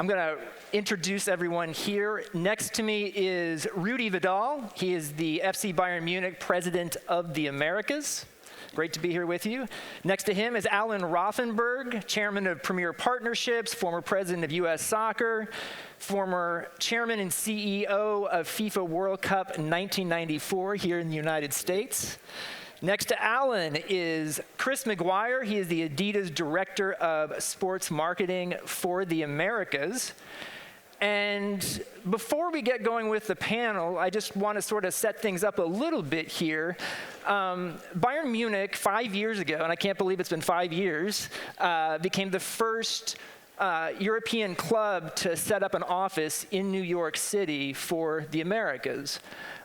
I'm going to introduce everyone here. Next to me is Rudi Vidal. He is the FC Bayern Munich President of the Americas. Great to be here with you. Next to him is Alan Rothenberg, Chairman of Premier Partnerships, former President of U.S. Soccer, former Chairman and CEO of FIFA World Cup 1994 here in the United States. Next to Alan is Chris McGuire. He is the Adidas Director of Sports Marketing for the Americas. And before we get going with the panel, I just want to sort of set things up a little bit here. Bayern Munich, 5 years ago, and I can't believe it's been 5 years, became the first European club to set up an office in New York City for the Americas.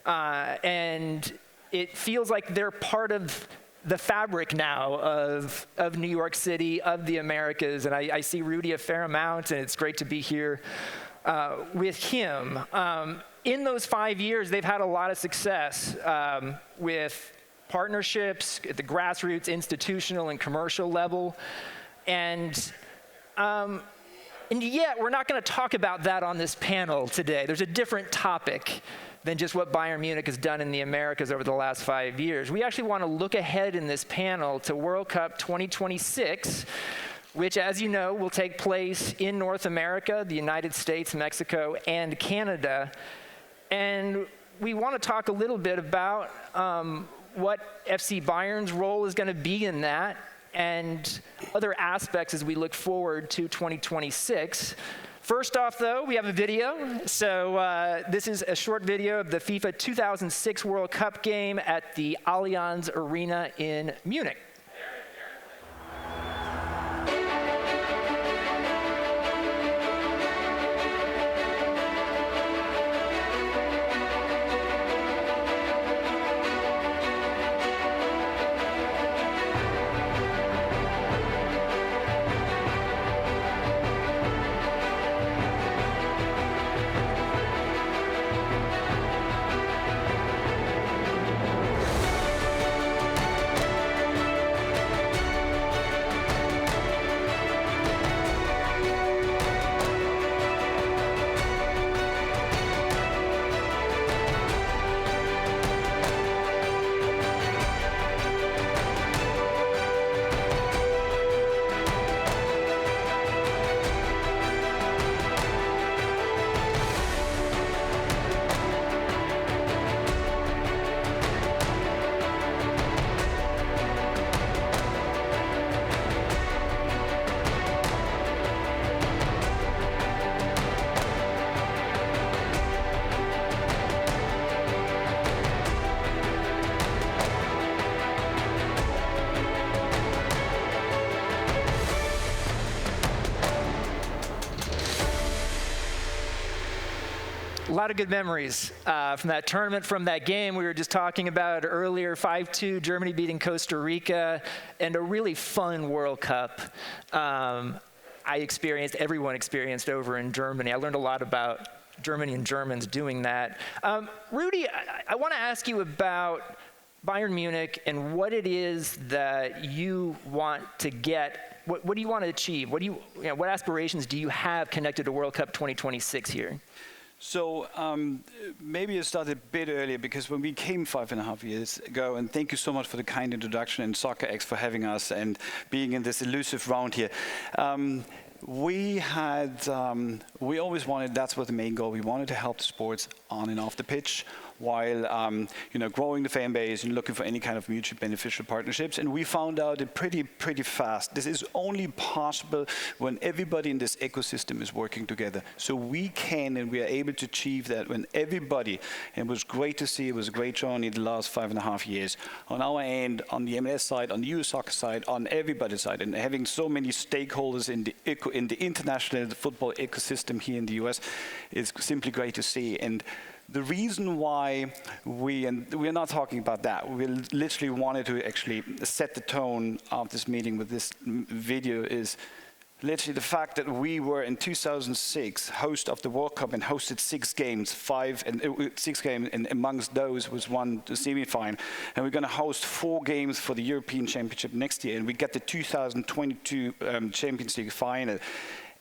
And it feels like they're part of the fabric now of New York City, of the Americas. And I see Rudi a fair amount, and it's great to be here with him. In those 5 years, they've had a lot of success with partnerships at the grassroots, institutional, and commercial level. And yet, we're not going to talk about that on this panel today. There's a different topic than just what Bayern Munich has done in the Americas over the last 5 years. We actually want to look ahead in this panel to World Cup 2026, which, as you know, will take place in North America, the United States, Mexico, and Canada. And we want to talk a little bit about what FC Bayern's role is going to be in that, and other aspects as we look forward to 2026. First off, though, we have a video. So this is a short video of the FIFA 2006 World Cup game at the Allianz Arena in Munich. A lot of good memories from that tournament, from that game. We were just talking about earlier, 5-2, Germany beating Costa Rica, and a really fun World Cup. Everyone experienced over in Germany. I learned a lot about Germany and Germans doing that. Rudi, I want to ask you about Bayern Munich and what it is that you want to get. What do you want to achieve? What aspirations do you have connected to World Cup 2026 here? So maybe I start a bit earlier, because when we came 5.5 years ago, and thank you so much for the kind introduction, and Soccerex for having us and being in this elusive round here. We always wanted, that's what the main goal, we wanted to help the sports on and off the pitch, while growing the fan base and looking for any kind of mutually beneficial partnerships. And we found out that pretty fast, this is only possible when everybody in this ecosystem is working together. So we can and we are able to achieve that when everybody, and it was great to see, it was a great journey the last 5.5 years, on our end, on the MLS side, on the US soccer side, on everybody's side, and having so many stakeholders in the international football ecosystem here in the US is simply great to see. And the reason why we're not talking about that, we literally wanted to actually set the tone of this meeting with this video, is literally the fact that we were in 2006 host of the World Cup and hosted 6 games, 6 games, and amongst those was one the semi-final. And we're going to host 4 games for the European Championship next year, and we get the 2022 Champions League final.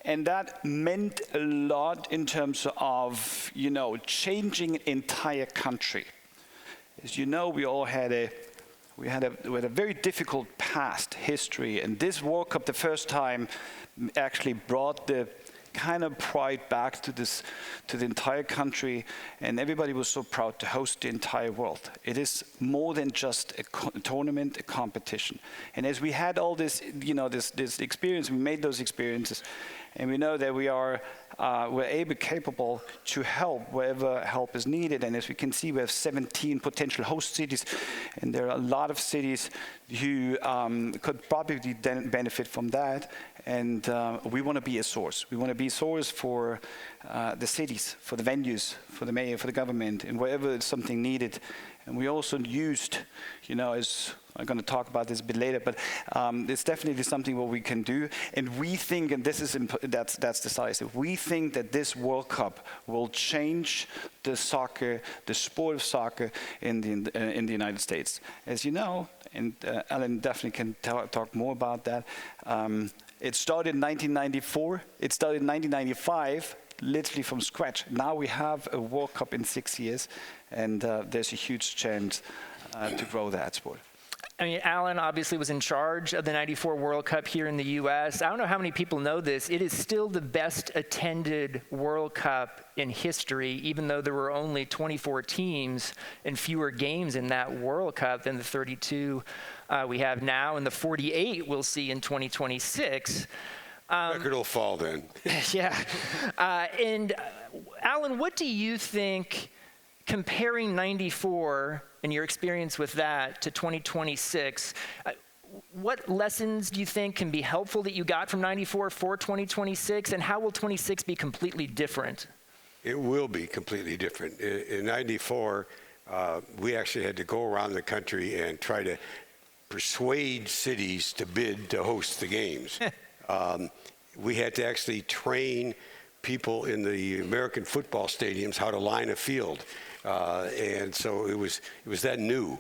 And that meant a lot in terms of, changing an entire country. As you know, we all had a very difficult past history, and this World Cup, the first time, actually brought the kind of pride back to the entire country, and everybody was so proud to host the entire world. It is more than just a tournament, a competition. And as we had all this, this experience, we made those experiences, and we know that we're capable to help wherever help is needed. And as we can see, we have 17 potential host cities, and there are a lot of cities who could probably benefit from that. And we want to be a source. We want to be a source for the cities, for the venues, for the mayor, for the government, and wherever it's something needed. And we also used, as I'm going to talk about this a bit later, but it's definitely something what we can do. And we think, and this is that's decisive. We think that this World Cup will change the sport of soccer in the United States. As you know, and Alan definitely can talk more about that. It started in 1994. It started in 1995. Literally from scratch. Now we have a World Cup in 6 years, and there's a huge chance to grow that sport. I mean, Alan obviously was in charge of the '94 World Cup here in the U.S. I don't know how many people know this. It is still the best attended World Cup in history, even though there were only 24 teams and fewer games in that World Cup than the 32 we have now, and the 48 we'll see in 2026. Record will fall then. Yeah. And Alan, what do you think, comparing '94 and your experience with that to 2026, what lessons do you think can be helpful that you got from '94 for 2026, and how will 26 be completely different? It will be completely different. In '94, we actually had to go around the country and try to persuade cities to bid to host the games. We had to actually train people in the American football stadiums how to line a field, and so it was that new.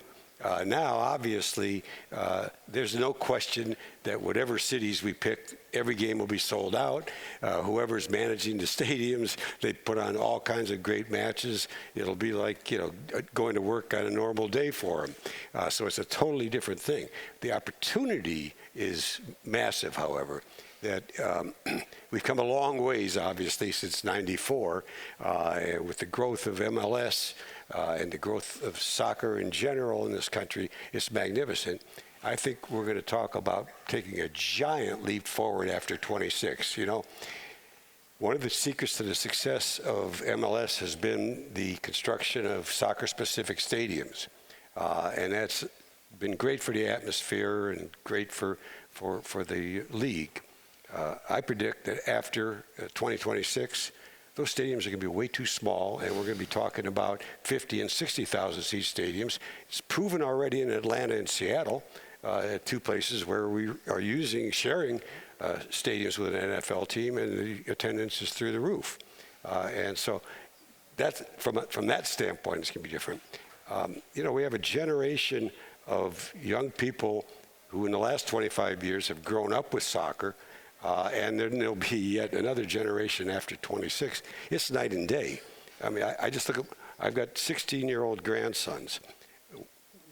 Now, obviously, there's no question that whatever cities we pick, every game will be sold out. Whoever's managing the stadiums, they put on all kinds of great matches. It'll be like, going to work on a normal day for them. So it's a totally different thing. The opportunity is massive, however. That we've come a long ways, obviously, since '94, with the growth of MLS and the growth of soccer in general in this country. It's magnificent. I think we're going to talk about taking a giant leap forward after 26. One of the secrets to the success of MLS has been the construction of soccer-specific stadiums, and that's been great for the atmosphere and great for the league. I predict that after 2026, those stadiums are going to be way too small, and we're going to be talking about 50 and 60,000 seat stadiums. It's proven already in Atlanta and Seattle, two places where we are sharing stadiums with an NFL team, and the attendance is through the roof. And so that's from that standpoint, it's going to be different. We have a generation of young people who in the last 25 years have grown up with soccer, and then there'll be yet another generation after 26. It's night and day. I mean, I just look at, I've got 16-year-old grandsons.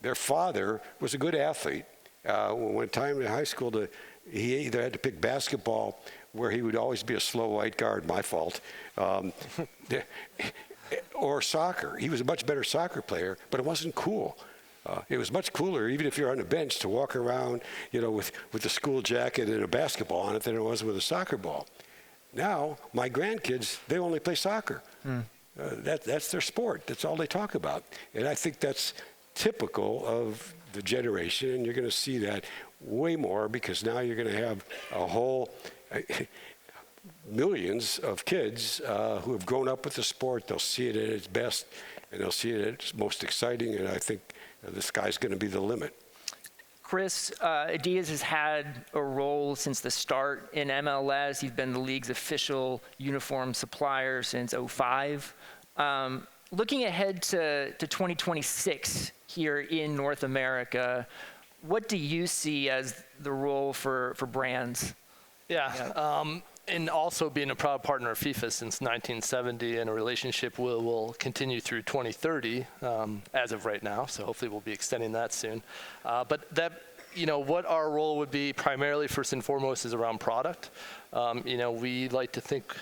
Their father was a good athlete. One time in high school, he either had to pick basketball, where he would always be a slow white guard, my fault, or soccer. He was a much better soccer player, but it wasn't cool. It was much cooler, even if you're on the bench, to walk around, with the school jacket and a basketball on it than it was with a soccer ball. Now, my grandkids, they only play soccer. That's their sport. That's all they talk about. And I think that's typical of the generation, and you're going to see that way more, because now you're going to have a whole millions of kids who have grown up with the sport. They'll see it at its best, and they'll see it at its most exciting, and I think the sky's going to be the limit. Chris, Adidas has had a role since the start in MLS. You've been the league's official uniform supplier since '05. Looking ahead to 2026 here in North America, what do you see as the role for brands? Yeah. And also being a proud partner of FIFA since 1970, and a relationship will continue through 2030 as of right now. So hopefully we'll be extending that soon. But that, what our role would be primarily, first and foremost, is around product. We like to think.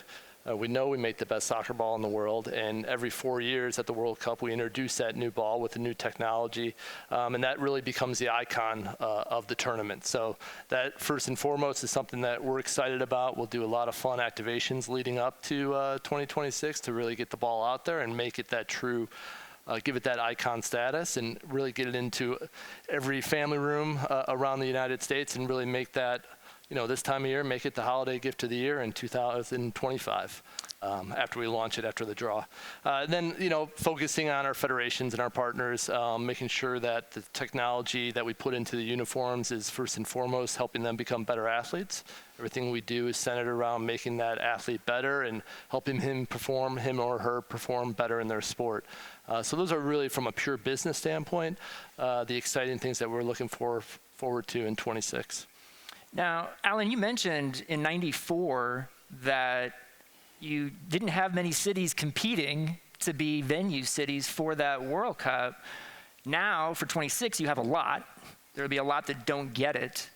We know we make the best soccer ball in the world, and every 4 years at the World Cup, we introduce that new ball with a new technology, and that really becomes the icon of the tournament. So that, first and foremost, is something that we're excited about. We'll do a lot of fun activations leading up to 2026 to really get the ball out there and make it that true, give it that icon status, and really get it into every family room around the United States, and really make that, this time of year, make it the holiday gift of the year in 2025, after we launch it after the draw. Then, focusing on our federations and our partners, making sure that the technology that we put into the uniforms is first and foremost helping them become better athletes. Everything we do is centered around making that athlete better and helping him or her perform better in their sport. So those are really, from a pure business standpoint, the exciting things that we're looking forward to in 26. Now, Alan, you mentioned in '94 that you didn't have many cities competing to be venue cities for that World Cup. Now, for 26, you have a lot. There'll be a lot that don't get it.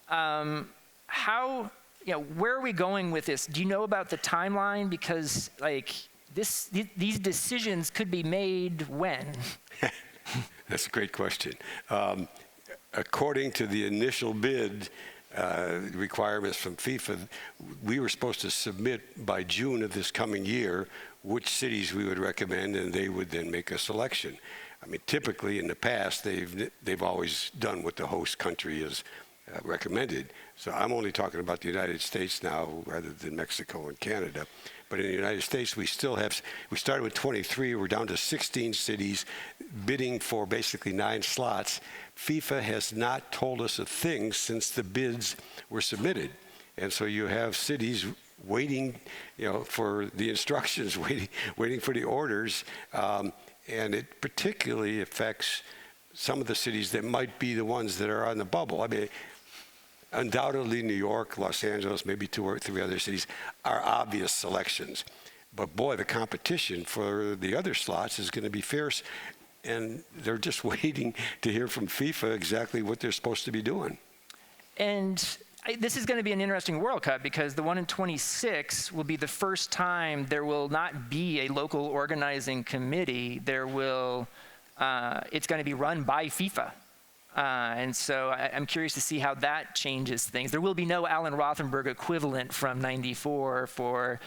Where are we going with this? Do you know about the timeline? Because, these decisions could be made when? That's a great question. According to the initial bid, requirements from FIFA, we were supposed to submit by June of this coming year which cities we would recommend, and they would then make a selection. I mean, typically in the past, they've always done what the host country has recommended. So I'm only talking about the United States now rather than Mexico and Canada. But in the United States, we started with 23, we're down to 16 cities bidding for basically 9 slots. FIFA has not told us a thing since the bids were submitted. And so you have cities waiting, for the instructions, waiting for the orders. And it particularly affects some of the cities that might be the ones that are on the bubble. I mean, undoubtedly, New York, Los Angeles, maybe 2 or 3 other cities are obvious selections. But boy, the competition for the other slots is going to be fierce. And they're just waiting to hear from FIFA exactly what they're supposed to be doing. And this is going to be an interesting World Cup, because the one in 26 will be the first time there will not be a local organizing committee. It's going to be run by FIFA. And so I'm curious to see how that changes things. There will be no Alan Rothenberg equivalent from '94 for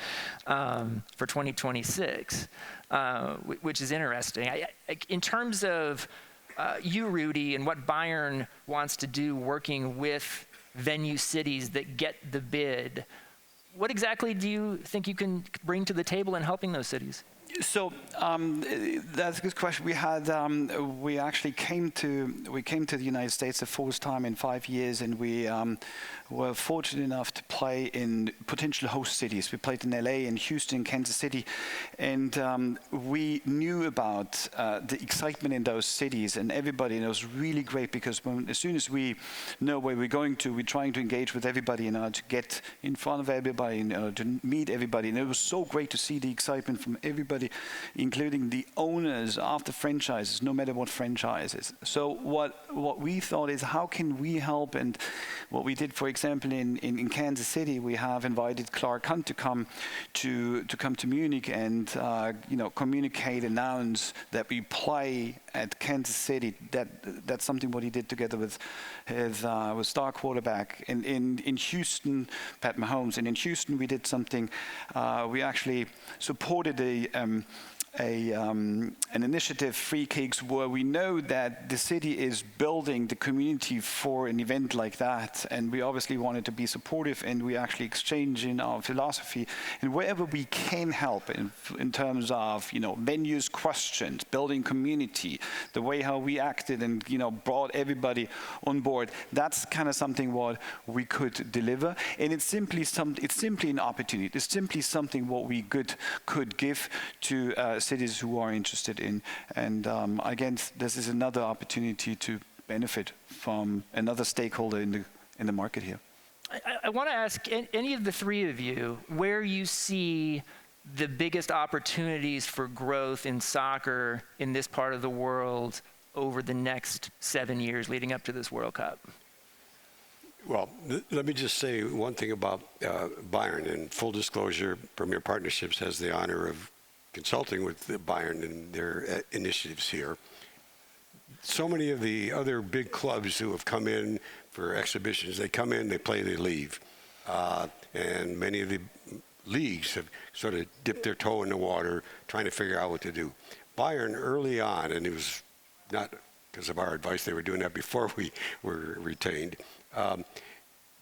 2026, which is interesting. In terms of you, Rudy, and what Bayern wants to do working with venue cities that get the bid, what exactly do you think you can bring to the table in helping those cities? So that's a good question. We actually came to the United States the 4th time in 5 years, and we were fortunate enough to play in potential host cities. We played in LA and Houston, Kansas City, and we knew about the excitement in those cities and everybody. And it was really great, because as soon as we know where we're going to, we're trying to engage with everybody, to get in front of everybody, to meet everybody. And it was so great to see the excitement from everybody, including the owners of the franchises, no matter what franchise is. So what we thought is, how can we help? And what we did, for example, in Kansas City, we have invited Clark Hunt to come to Munich and communicate, announce that we play at Kansas City. That's something what he did together with his star quarterback in Houston, Pat Mahomes. And in Houston, we did something. We actually supported an initiative, Free Kicks, where we know that the city is building the community for an event like that, and we obviously wanted to be supportive, and we actually exchange in our philosophy, and wherever we can help in terms of venues, questions, building community, the way how we acted and brought everybody on board. That's kind of something what we could deliver, and it's simply an opportunity. It's simply something what we could give to cities who are interested in. And again, this is another opportunity to benefit from another stakeholder in the market here. I want to ask any of the three of you where you see the biggest opportunities for growth in soccer in this part of the world over the next 7 years leading up to this World Cup. Well, let me just say one thing about Bayern. In full disclosure, Premier Partnerships has the honor of consulting with Bayern and their initiatives here. So many of the other big clubs who have come in for exhibitions, they come in, they play, they leave. And many of the leagues have sort of dipped their toe in the water trying to figure out what to do. Bayern early on, and it was not because of our advice, they were doing that before we were retained,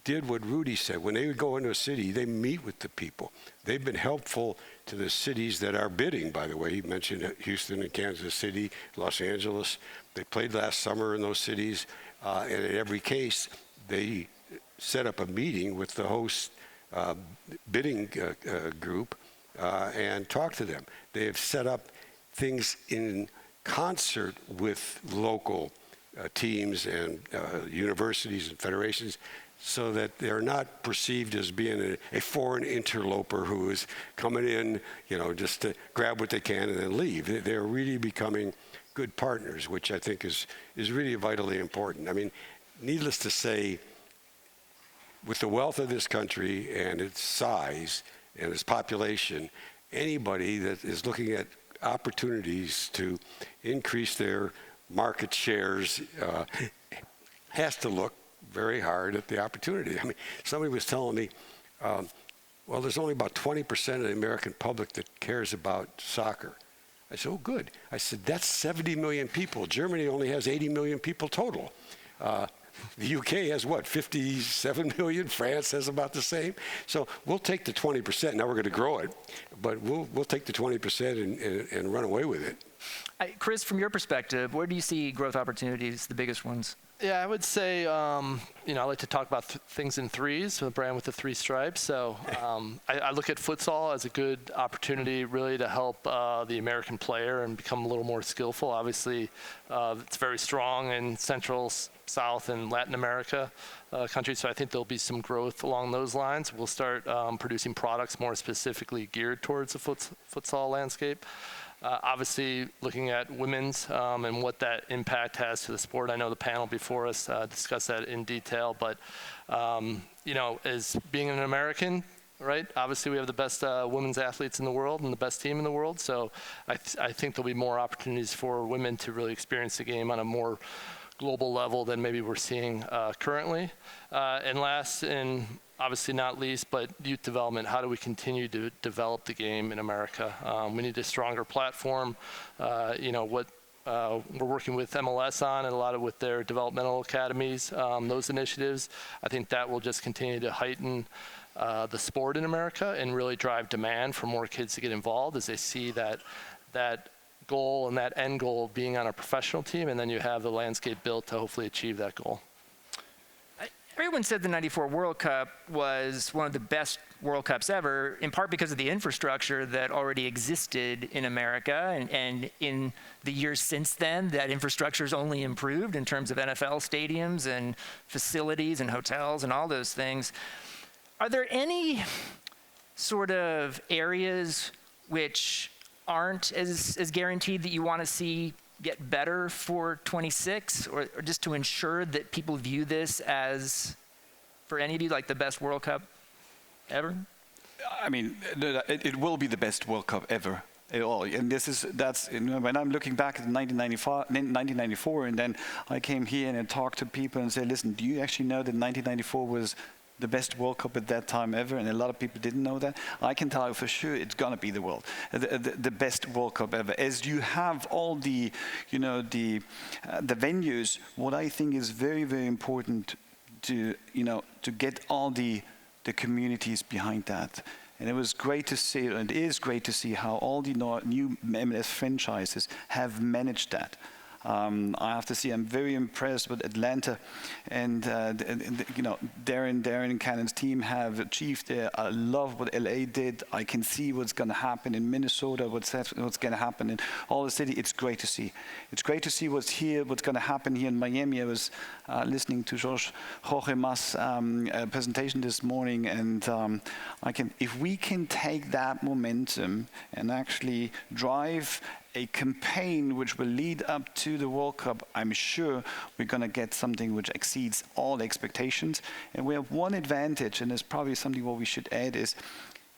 did what Rudy said. When they would go into a city, they meet with the people. They've been helpful to the cities that are bidding, by the way. He mentioned Houston and Kansas City, Los Angeles. They played last summer in those cities, and in every case, they set up a meeting with the host bidding group and talked to them. They have set up things in concert with local teams and universities and federations, so that they're not perceived as being a foreign interloper who is coming in, just to grab what they can and then leave. They're really becoming good partners, which I think is really vitally important. I mean, needless to say, with the wealth of this country and its size and its population, anybody that is looking at opportunities to increase their market shares has to look very hard at the opportunity. I mean, somebody was telling me, well, there's only about 20% of the American public that cares about soccer. I said, oh, good. I said, that's 70 million people. Germany only has 80 million people total. The UK has what, 57 million? France has about the same. So we'll take the 20%. Now we're going to grow it, but we'll take the 20% and run away with it. Chris, from your perspective, where do you see growth opportunities, the biggest ones? Yeah, I would say, I like to talk about things in threes, so the brand with the three stripes. So I look at futsal as a good opportunity really to help the American player and become a little more skillful. Obviously, it's very strong in Central, South, and Latin America countries, so I think there'll be some growth along those lines. We'll start producing products more specifically geared towards the futsal landscape. Obviously, looking at women's and what that impact has to the sport. I know the panel before us discussed that in detail, but as being an American, right? Obviously, we have the best women's athletes in the world and the best team in the world. So I think there'll be more opportunities for women to really experience the game on a more global level than maybe we're seeing currently. And last, and obviously not least, but youth development. How do we continue to develop the game in America? We need a stronger platform. What we're working with MLS on and a lot of with their developmental academies, those initiatives, I think that will just continue to heighten the sport in America and really drive demand for more kids to get involved as they see that goal and that end goal of being on a professional team, and then you have the landscape built to hopefully achieve that goal. Everyone said the '94 World Cup was one of the best World Cups ever, in part because of the infrastructure that already existed in America. And in the years since then, that infrastructure has only improved in terms of NFL stadiums and facilities and hotels and all those things. Are there any sort of areas which aren't as guaranteed that you want to see get better for 26, or just to ensure that people view this as, for any of you, like the best World Cup ever? I mean, it will be the best World Cup ever at all. And that's when I'm looking back at 1994, and then I came here and I talked to people and said, listen, do you actually know that 1994 was the best World Cup at that time ever? And a lot of people didn't know that. I can tell you for sure it's going to be the best World Cup ever. As you have all the venues, what I think is very, very important to get all the communities behind that. And it was great to see, and it is great to see how all the new MLS franchises have managed that. I have to say I'm very impressed with Atlanta, and Darren and Cannon's team have achieved there. I love what LA did. I can see what's going to happen in Minnesota, what's going to happen in all the city. It's great to see. It's great to see what's going to happen here in Miami. I was listening to Jorge Mas' presentation this morning, and if we can take that momentum and actually drive a campaign which will lead up to the World Cup, I'm sure we're going to get something which exceeds all expectations. And we have one advantage, and it's probably something what we should add, is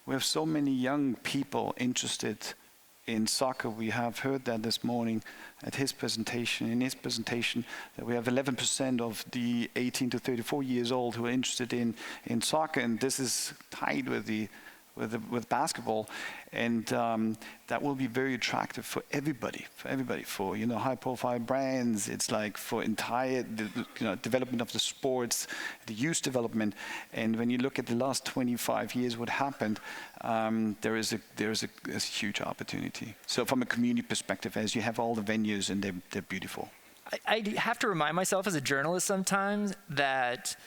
we have so many young people interested in soccer. We have heard that this morning in his presentation, that we have 11% of the 18 to 34 years old who are interested in soccer, and this is tied with basketball, and that will be very attractive for everybody, for high-profile brands. It's like for entire development of the sports, the youth development. And when you look at the last 25 years, what happened, there is a huge opportunity. So from a community perspective, as you have all the venues and they're beautiful. I have to remind myself as a journalist sometimes that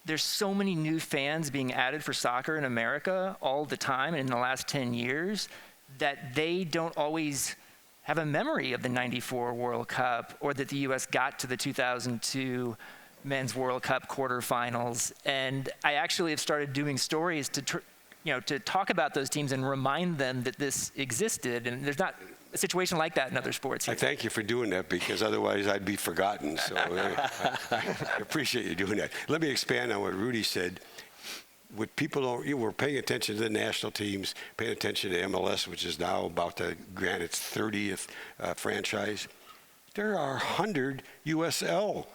there's so many new fans being added for soccer in America all the time and in the last 10 years that they don't always have a memory of the '94 World Cup or that the U.S. got to the 2002 Men's World Cup quarterfinals. And I actually have started doing stories to talk about those teams and remind them that this existed. And there's not a situation like that in other sports here. I thank you for doing that, because otherwise I'd be forgotten. So I appreciate you doing that. Let me expand on what Rudy said. What people don't, we're paying attention to the national teams, paying attention to MLS, which is now about to grant its 30th franchise. There are 100 USL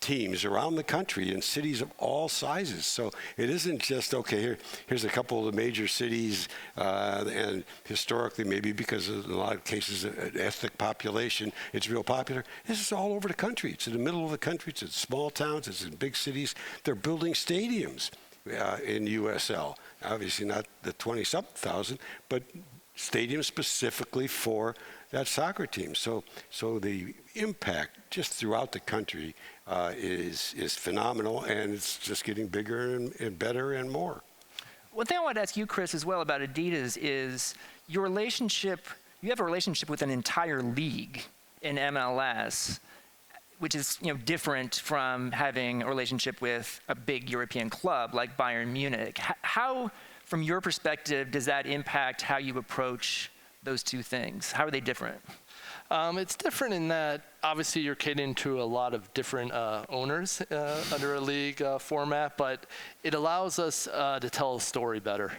teams around the country in cities of all sizes. So it isn't just, okay, here's a couple of the major cities, and historically, maybe because of in a lot of cases, an ethnic population, it's real popular. This is all over the country. It's in the middle of the country. It's in small towns. It's in big cities. They're building stadiums in USL. Obviously not the 20-something thousand, but stadiums specifically for that soccer team. So the impact just throughout the country is phenomenal, and it's just getting bigger and better and more. One thing I wanted to ask you, Chris, as well about Adidas is your relationship. You have a relationship with an entire league in MLS, which is different from having a relationship with a big European club like Bayern Munich. How, from your perspective, does that impact how you approach those two things? How are they different? It's different in that obviously you're catering to a lot of different owners under a league format, but it allows us to tell a story better.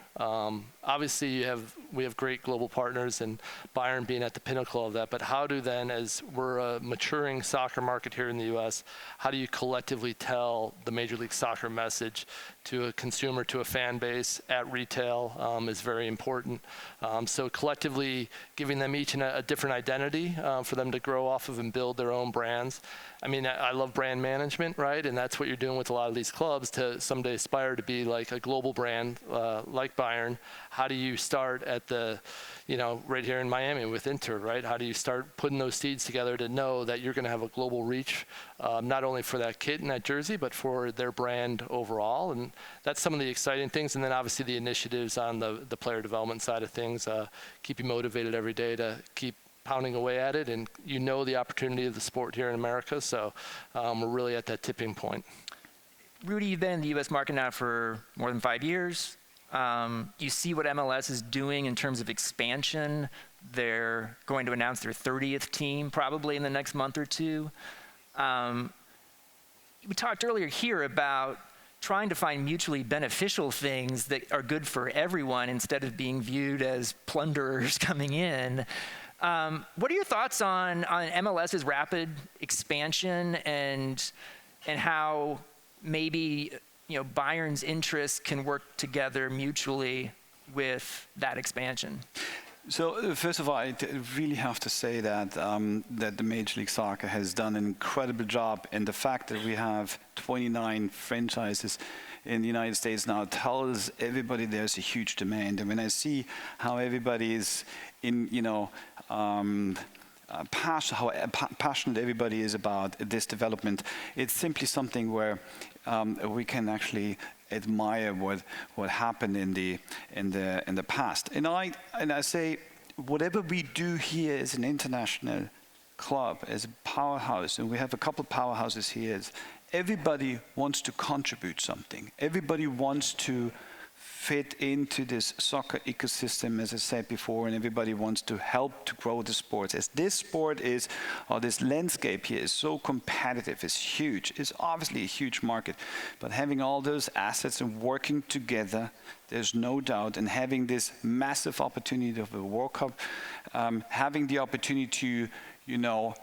Obviously we have great global partners, and Bayern being at the pinnacle of that, but how do then, as we're a maturing soccer market here in the US, how do you collectively tell the Major League Soccer message to a consumer, to a fan base at retail is very important. So collectively giving them each a different identity for them to grow off of and build their own brands. I mean, I love brand management, right? And that's what you're doing with a lot of these clubs to someday aspire to be like a global brand like Bayern. How do you start at the, right here in Miami with Inter, right? How do you start putting those seeds together to know that you're going to have a global reach, not only for that kit and that jersey, but for their brand overall? And that's some of the exciting things. And then obviously the initiatives on the player development side of things keep you motivated every day to keep pounding away at it, and the opportunity of the sport here in America, so we're really at that tipping point. Rudy, you've been in the U.S. market now for more than 5 years. You see what MLS is doing in terms of expansion. They're going to announce their 30th team probably in the next month or two. We talked earlier here about trying to find mutually beneficial things that are good for everyone instead of being viewed as plunderers coming in. What are your thoughts on MLS's rapid expansion and how maybe Bayern's interests can work together mutually with that expansion? So first of all, I really have to say that that the Major League Soccer has done an incredible job, and the fact that we have 29 franchises in the United States now tells everybody there's a huge demand. And when I see how everybody is in, passionate everybody is about this development. It's simply something where we can actually admire what happened in the past. And I say, whatever we do here as an international club, as a powerhouse, and we have a couple of powerhouses here, everybody wants to contribute something. Everybody wants to fit into this soccer ecosystem, as I said before, and everybody wants to help to grow the sports. As this sport is, or this landscape here is so competitive, it's huge. It's obviously a huge market, but having all those assets and working together, there's no doubt, and having this massive opportunity of the World Cup, having the opportunity to,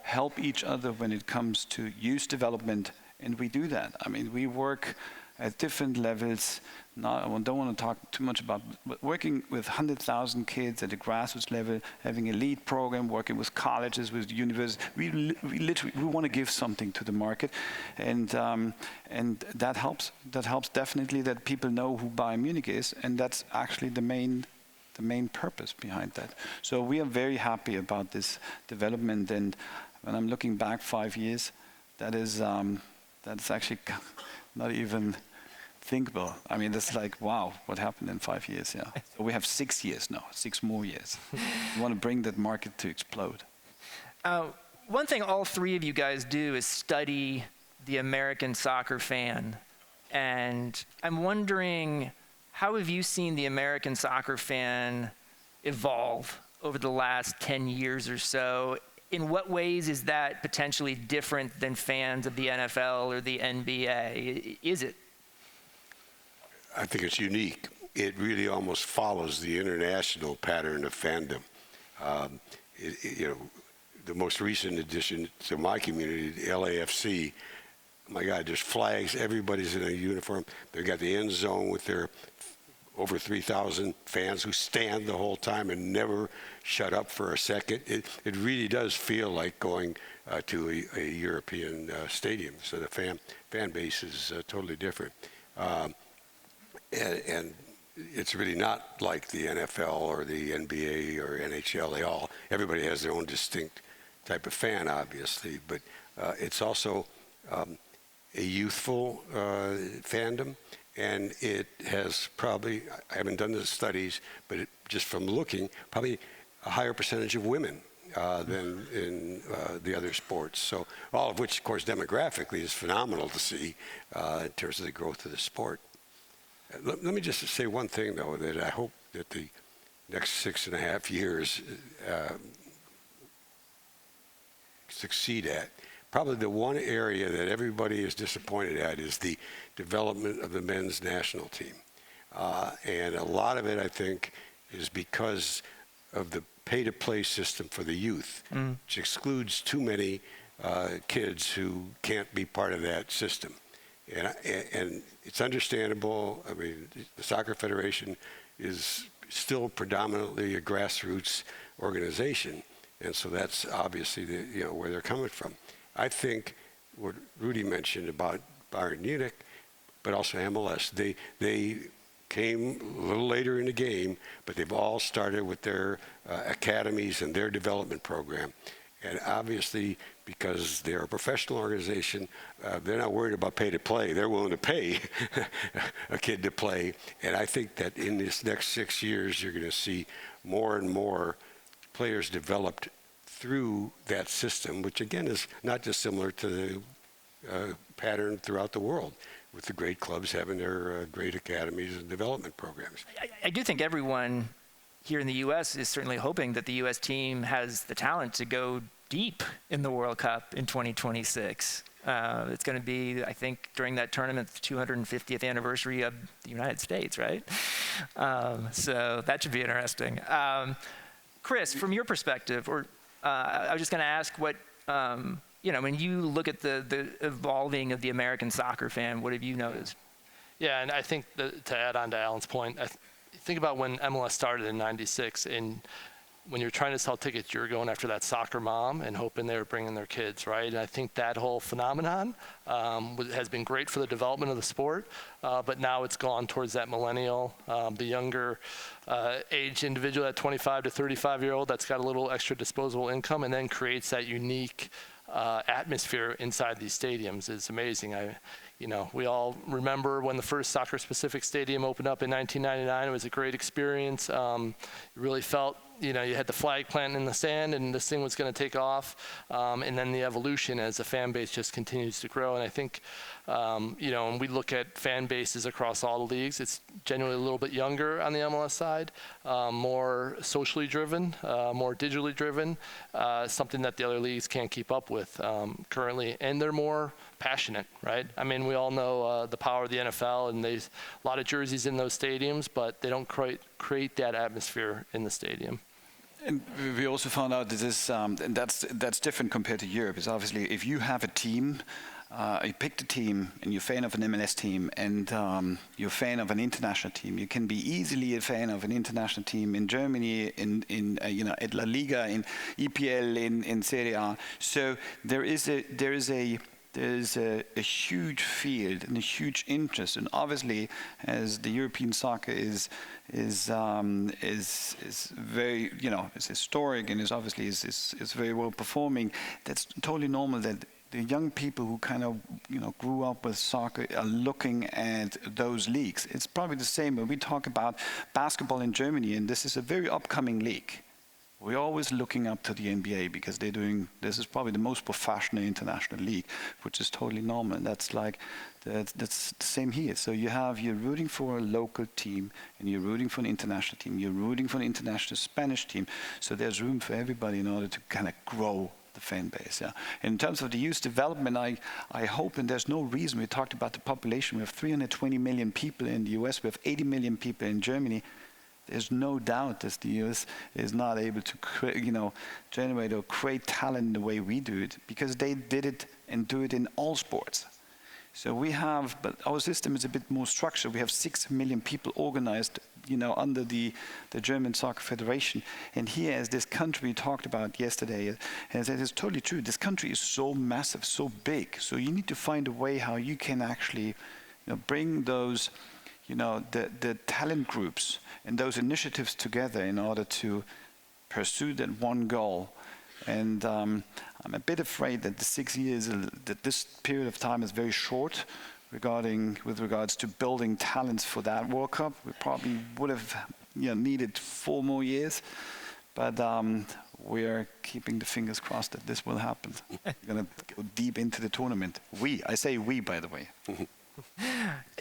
help each other when it comes to youth development, and we do that. I mean, we work at different levels. I don't want to talk too much about, but working with 100,000 kids at the grassroots level, having a lead program, working with colleges, with universities. We want to give something to the market, and that helps. That helps definitely that people know who Bayern Munich is, and that's actually the main purpose behind that. So we are very happy about this development, and when I'm looking back 5 years, that's actually not even thinkable. I mean, that's like, wow, what happened in 5 years? Yeah. So we have 6 years now, 6 more years. We want to bring that market to explode. One thing all three of you guys do is study the American soccer fan. And I'm wondering, how have you seen the American soccer fan evolve over the last 10 years or so? In what ways is that potentially different than fans of the NFL or the NBA? Is it? I think it's unique. It really almost follows the international pattern of fandom. The most recent addition to my community, the LAFC, my God, there's flags. Everybody's in a uniform. They've got the end zone with their over 3,000 fans who stand the whole time and never shut up for a second. It really does feel like going to a European stadium. So the fan base is totally different. And it's really not like the NFL or the NBA or NHL. Everybody has their own distinct type of fan, obviously, but it's also a youthful fandom, and it has probably, I haven't done the studies, but just from looking, probably a higher percentage of women than in the other sports. So all of which, of course, demographically is phenomenal to see in terms of the growth of the sport. Let me just say one thing, though, that I hope that the next 6.5 years succeed at. Probably the one area that everybody is disappointed at is the development of the men's national team. And a lot of it, I think, is because of the pay-to-play system for the youth, which excludes too many kids who can't be part of that system. And it's understandable. I mean, the Soccer Federation is still predominantly a grassroots organization, and so that's obviously where they're coming from. I think what Rudy mentioned about Bayern Munich, but also MLS, they came a little later in the game, but they've all started with their academies and their development program. And obviously, because they're a professional organization, they're not worried about pay to play. They're willing to pay a kid to play. And I think that in this next 6 years, you're going to see more and more players developed through that system, which again is not dissimilar to the pattern throughout the world, with the great clubs having their great academies and development programs. I do think everyone here in the U.S. is certainly hoping that the U.S. team has the talent to go deep in the World Cup in 2026. It's going to be, I think, during that tournament, the 250th anniversary of the United States, right? So that should be interesting. Chris, from your perspective, I was just going to ask what, when you look at the evolving of the American soccer fan, what have you noticed? Yeah, and I think to add on to Alan's point, think about when MLS started in '96, and when you're trying to sell tickets, you're going after that soccer mom and hoping they're bringing their kids, right? And I think that whole phenomenon has been great for the development of the sport, but now it's gone towards that millennial, the younger age individual, that 25 to 35-year-old that's got a little extra disposable income, and then creates that unique atmosphere inside these stadiums. It's amazing. We all remember when the first soccer-specific stadium opened up in 1999. It was a great experience. You really felt, you had the flag planting in the sand, and this thing was going to take off. And then the evolution as the fan base just continues to grow. And I think, when we look at fan bases across all the leagues, it's generally a little bit younger on the MLS side, more socially driven, more digitally driven, something that the other leagues can't keep up with currently. And they're more passionate, right? I mean, we all know the power of the NFL, and there's a lot of jerseys in those stadiums, but they don't create that atmosphere in the stadium. And we also found out that this, and that's different compared to Europe. Is obviously if you have a team, you pick the team, and you're a fan of an MLS team, and you're a fan of an international team. You can be easily a fan of an international team in Germany, in at La Liga, in EPL, in Serie A. So there is a huge field and a huge interest, and obviously, as the European soccer is very, is historic and is very well performing. That's totally normal that the young people who kind of grew up with soccer are looking at those leagues. It's probably the same when we talk about basketball in Germany, and this is a very upcoming league. We're always looking up to the NBA because this is probably the most professional international league, which is totally normal. And that's the same here. So you're rooting for a local team, and you're rooting for an international team. You're rooting for an international Spanish team. So there's room for everybody in order to kind of grow the fan base. Yeah. In terms of the youth development, I hope, and there's no reason, we talked about the population. We have 320 million people in the US. We have 80 million people in Germany. There's no doubt that the US is not able to generate or create talent the way we do it, because they did it and do it in all sports. So but our system is a bit more structured. We have 6 million people organized, under the German Soccer Federation. And here, as this country we talked about yesterday, and that is totally true. This country is so massive, so big. So you need to find a way how you can actually bring those the talent groups and those initiatives together in order to pursue that one goal. And I'm a bit afraid that the 6 years, that this period of time is very short with regards to building talents for that World Cup. We probably would have needed 4 more years, but we are keeping the fingers crossed that this will happen. We're going to go deep into the tournament. I say we, by the way.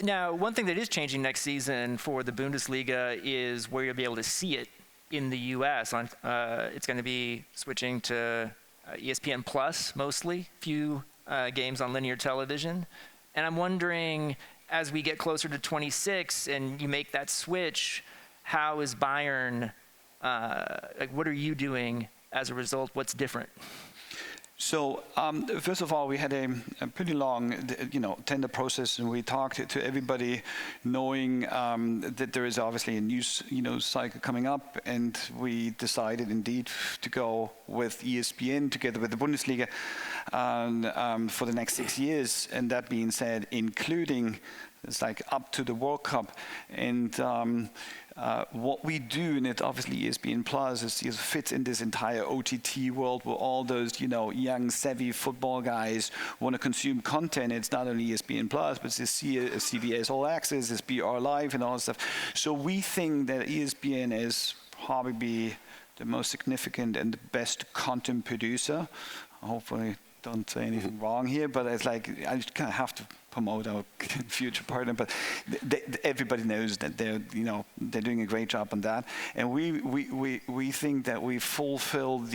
Now, one thing that is changing next season for the Bundesliga is where you'll be able to see it in the U.S. It's going to be switching to ESPN Plus mostly, few games on linear television. And I'm wondering, as we get closer to 26 and you make that switch, how is Bayern, what are you doing as a result? What's different? So first of all, we had a pretty long, tender process, and we talked to everybody, knowing that there is obviously a news, cycle coming up, and we decided indeed to go with ESPN together with the Bundesliga for the next 6 years. And that being said, including up to the World Cup, and what we do, and it obviously ESPN Plus is fits in this entire OTT world where all those young savvy football guys want to consume content. It's not only ESPN Plus, but it's CBS All Access, it's BR Live, and all that stuff. So we think that ESPN is probably the most significant and the best content producer. Hopefully, don't say anything wrong here, but it's I just kind of have to promote our future partner, but everybody knows that they're doing a great job on that, and we think that we fulfill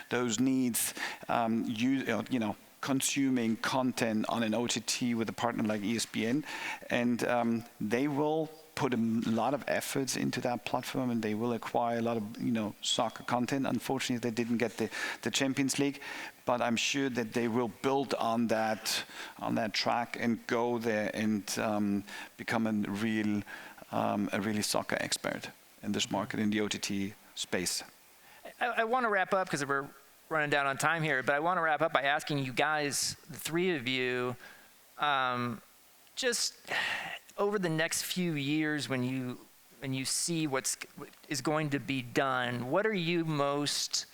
those needs, consuming content on an OTT with a partner like ESPN, and they will put a lot of efforts into that platform, and they will acquire a lot of soccer content. Unfortunately, they didn't get the Champions League, but I'm sure that they will build on that track and go there and become a really soccer expert in this market, in the OTT space. I want to wrap up because we're running down on time here, but I want to wrap up by asking you guys, the three of you, just over the next few years when you see what is going to be done, what are you most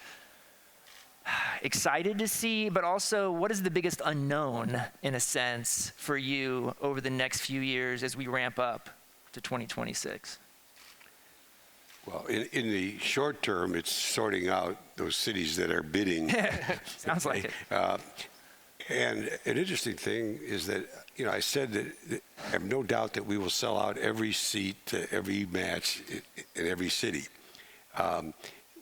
excited to see, but also what is the biggest unknown, in a sense, for you over the next few years as we ramp up to 2026? Well, in the short term, it's sorting out those cities that are bidding. Sounds like it. And an interesting thing is that, I said that I have no doubt that we will sell out every seat to every match in every city.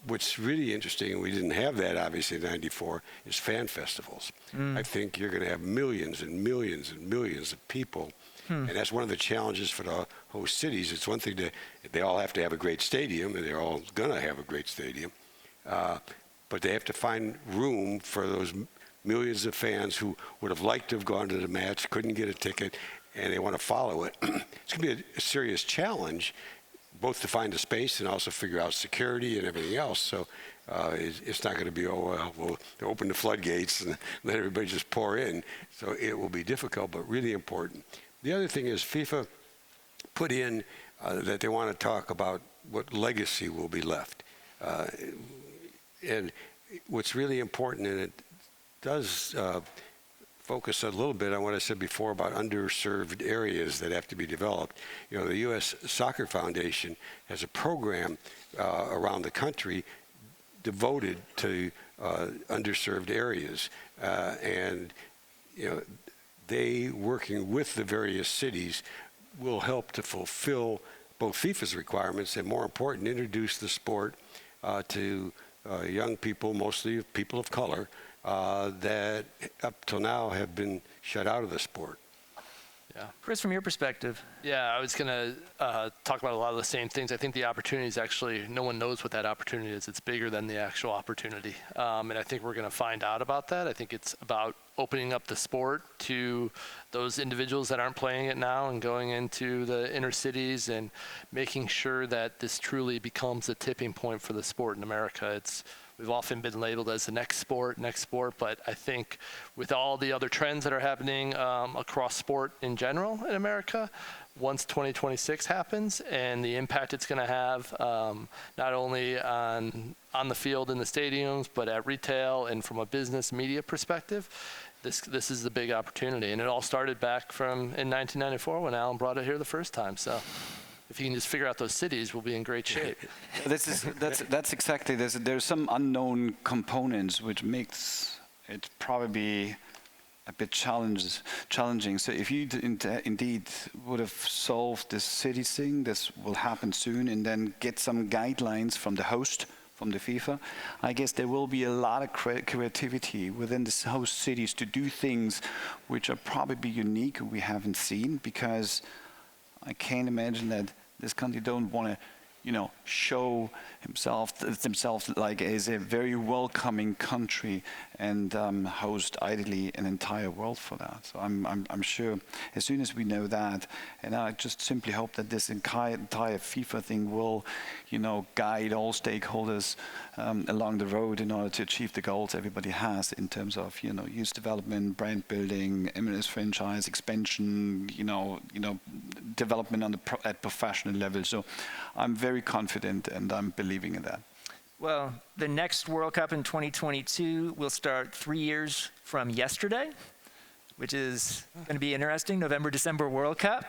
What's really interesting, and we didn't have that obviously in '94, is fan festivals. I think you're going to have millions and millions and millions of people. And that's one of the challenges for the host cities. It's one thing they all have to have a great stadium, and they're all going to have a great stadium. But they have to find room for those millions of fans who would have liked to have gone to the match, couldn't get a ticket, and they want to follow it. It's going to be a serious challenge, both to find a space and also figure out security and everything else. So it's not going to be, we'll open the floodgates and let everybody just pour in. So it will be difficult, but really important. The other thing is FIFA put in that they want to talk about what legacy will be left. And what's really important, and it does focus a little bit on what I said before about underserved areas that have to be developed. The U.S. Soccer Foundation has a program around the country devoted to underserved areas. And they, working with the various cities, will help to fulfill both FIFA's requirements and, more important, introduce the sport to young people, mostly people of color, that up till now have been shut out of the sport. Yeah. Chris, from your perspective. Yeah, I was going to talk about a lot of the same things. I think the opportunity is actually, no one knows what that opportunity is. It's bigger than the actual opportunity. And I think we're going to find out about that. I think it's about opening up the sport to those individuals that aren't playing it now and going into the inner cities and making sure that this truly becomes a tipping point for the sport in America. We've often been labeled as the next sport, but I think with all the other trends that are happening across sport in general in America, once 2026 happens and the impact it's going to have not only on the field in the stadiums, but at retail and from a business media perspective, this is the big opportunity. And it all started back in 1994 when Alan brought it here the first time. So if you can just figure out those cities, we'll be in great shape. That's exactly. There's some unknown components which makes it probably a bit challenging. So if you indeed would have solved this city thing, this will happen soon, and then get some guidelines from the host, from the FIFA, I guess there will be a lot of creativity within the host cities to do things which are probably unique we haven't seen, because I can't imagine that this country don't want to, show themselves like as a very welcoming country and host ideally an entire world for that. So I'm sure as soon as we know that, and I just simply hope that this entire FIFA thing will, guide all stakeholders along the road in order to achieve the goals everybody has in terms of, youth development, brand building, MLS franchise expansion, development at professional level. So I'm very confident and I'm believing in that. Well, the next World Cup in 2022 will start 3 years from yesterday, which is going to be interesting. November-December World Cup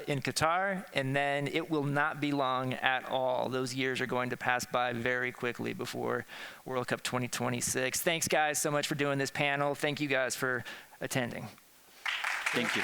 in Qatar, and then it will not be long at all. Those years are going to pass by very quickly before World Cup 2026. Thanks, guys, so much for doing this panel. Thank you guys for attending. Thank you.